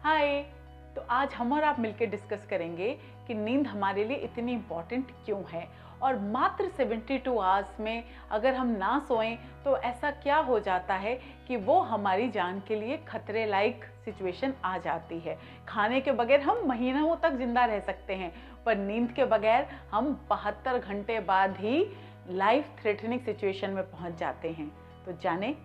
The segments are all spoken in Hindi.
हाय। तो आज हम और आप मिलकर डिस्कस करेंगे कि नींद हमारे लिए इतनी इम्पॉर्टेंट क्यों है और मात्र 72 आवर्स में अगर हम ना सोएं तो ऐसा क्या हो जाता है कि वो हमारी जान के लिए खतरे लायक सिचुएशन आ जाती है। खाने के बगैर हम महीनों तक जिंदा रह सकते हैं, पर नींद के बगैर हम 72 घंटे बाद ही लाइफ थ्रेटनिंग सिचुएशन में पहुंच जाते हैं। तो जाने,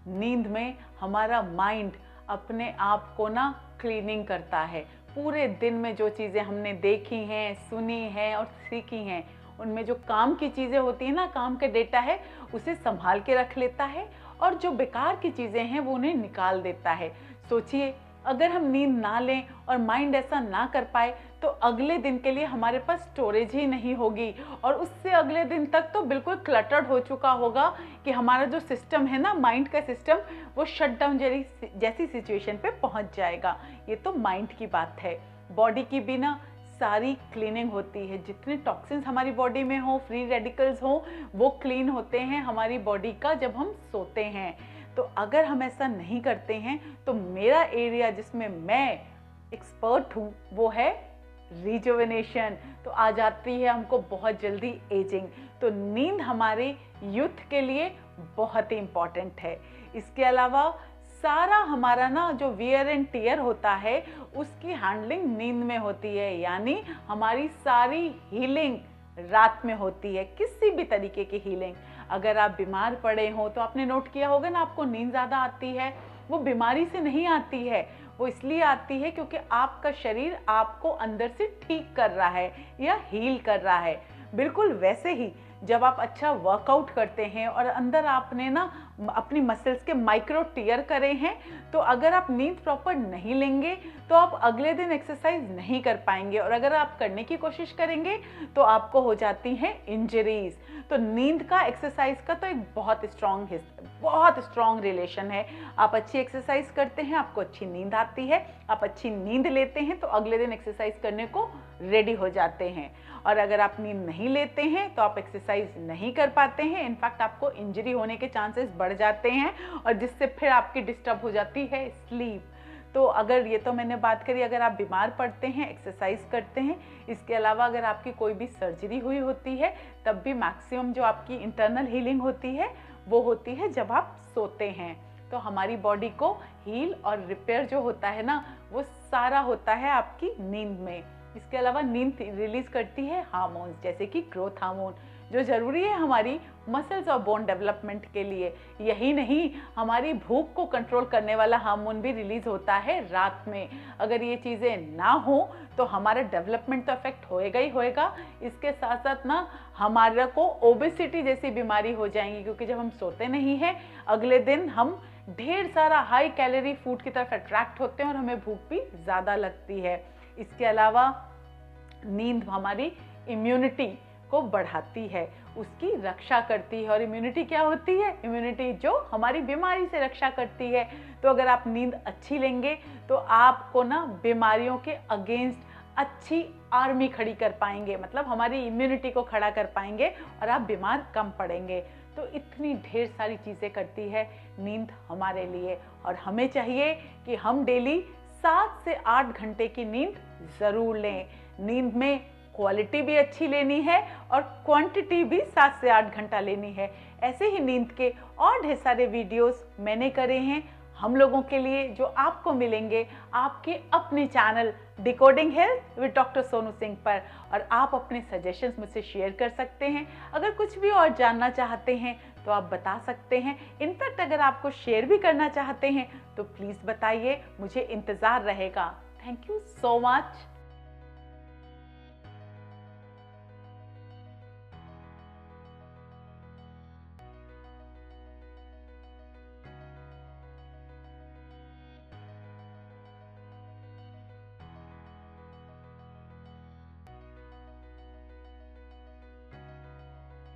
नींद में हमारा माइंड अपने आप को ना क्लीनिंग करता है। पूरे दिन में जो चीज़ें हमने देखी हैं, सुनी हैं और सीखी हैं, उनमें जो काम की चीज़ें होती हैं ना, काम के डेटा है, उसे संभाल के रख लेता है और जो बेकार की चीज़ें हैं वो उन्हें निकाल देता है। सोचिए, अगर हम नींद ना लें और माइंड ऐसा ना कर पाए तो अगले दिन के लिए हमारे पास स्टोरेज ही नहीं होगी और उससे अगले दिन तक तो बिल्कुल क्लटर्ड हो चुका होगा कि हमारा जो सिस्टम है ना, माइंड का सिस्टम, वो शटडाउन जैसी सिचुएशन पे पहुंच जाएगा। ये तो माइंड की बात है। बॉडी की भी ना सारी क्लीनिंग होती है। जितने टॉक्सिन्स हमारी बॉडी में हो, फ्री रेडिकल्स हो, वो क्लीन होते हैं हमारी बॉडी का जब हम सोते हैं। तो अगर हम ऐसा नहीं करते हैं तो मेरा एरिया जिसमें मैं एक्सपर्ट हूँ वो है रिजुवेनेशन। तो आ जाती है हमको बहुत जल्दी एजिंग। तो नींद हमारे यूथ के लिए बहुत ही इम्पॉर्टेंट है। इसके अलावा सारा हमारा ना जो वियर एंड टियर होता है उसकी हैंडलिंग नींद में होती है, यानी हमारी सारी हीलिंग रात में होती है। किसी भी तरीके की हीलिंग, अगर आप बीमार पड़े हो तो आपने नोट किया होगा ना, आपको नींद ज़्यादा आती है, वो बीमारी से नहीं आती है, वो इसलिए आती है क्योंकि आपका शरीर आपको अंदर से ठीक कर रहा है या हील कर रहा है। बिल्कुल वैसे ही जब आप अच्छा वर्कआउट करते हैं और अंदर आपने ना अपनी मसल्स के माइक्रो टीयर करे हैं, तो अगर आप नींद प्रॉपर नहीं लेंगे तो आप अगले दिन एक्सरसाइज नहीं कर पाएंगे और अगर आप करने की कोशिश करेंगे तो आपको हो जाती हैं इंजरीज। तो नींद का एक्सरसाइज का तो एक बहुत स्ट्रॉन्ग रिलेशन है। आप अच्छी एक्सरसाइज करते हैं, आपको अच्छी नींद आती है, आप अच्छी नींद लेते हैं तो अगले दिन एक्सरसाइज करने को रेडी हो जाते हैं। और अगर आप नींद नहीं लेते हैं तो आप एक्सरसाइज नहीं कर पाते हैं, इनफैक्ट आपको इंजरी होने के चांसेस बढ़ जाते हैं और जिससे फिर आपकी डिस्टर्ब हो जाती है स्लीप। तो अगर ये तो मैंने बात करी अगर आप बीमार पड़ते हैं, एक्सरसाइज करते हैं। इसके अलावा अगर आपकी कोई भी सर्जरी हुई होती है तब भी मैक्सिमम जो आपकी इंटरनल हीलिंग होती है वो होती है जब आप सोते हैं। तो हमारी बॉडी को हील और रिपेयर जो होता है ना, वो सारा होता है आपकी नींद में। इसके अलावा नींद रिलीज करती है हार्मोन्स, जैसे कि ग्रोथ हार्मोन, जो ज़रूरी है हमारी मसल्स और बोन डेवलपमेंट के लिए। यही नहीं, हमारी भूख को कंट्रोल करने वाला हार्मोन भी रिलीज होता है रात में। अगर ये चीज़ें ना हो तो हमारा डेवलपमेंट तो अफेक्ट होएगा ही होएगा। इसके साथ साथ ना हमारा को ओबेसिटी जैसी बीमारी हो जाएंगी, क्योंकि जब हम सोते नहीं हैं अगले दिन हम ढेर सारा हाई कैलोरी फूड की तरफ अट्रैक्ट होते हैं और हमें भूख भी ज़्यादा लगती है। इसके अलावा नींद हमारी इम्यूनिटी को बढ़ाती है, उसकी रक्षा करती है। और इम्यूनिटी क्या होती है? इम्यूनिटी जो हमारी बीमारी से रक्षा करती है। तो अगर आप नींद अच्छी लेंगे तो आपको ना बीमारियों के अगेंस्ट अच्छी आर्मी खड़ी कर पाएंगे, मतलब हमारी इम्यूनिटी को खड़ा कर पाएंगे और आप बीमार कम पड़ेंगे। तो इतनी ढेर सारी चीज़ें करती है नींद हमारे लिए और हमें चाहिए कि हम डेली 7 से 8 घंटे की नींद ज़रूर लें। नींद में क्वालिटी भी अच्छी लेनी है और क्वांटिटी भी 7 से 8 घंटा लेनी है। ऐसे ही नींद के और ढेर सारे वीडियोस मैंने करे हैं हम लोगों के लिए, जो आपको मिलेंगे आपके अपने channel decoding health with doctor Sonu Singh पर। और आप अपने सजेशंस मुझसे शेयर कर सकते हैं। अगर कुछ भी और जानना चाहते हैं तो आप बता सकते हैं। इनफैक्ट अगर आपको शेयर भी करना चाहते हैं तो प्लीज़ बताइए, मुझे इंतज़ार रहेगा। Thank you so much.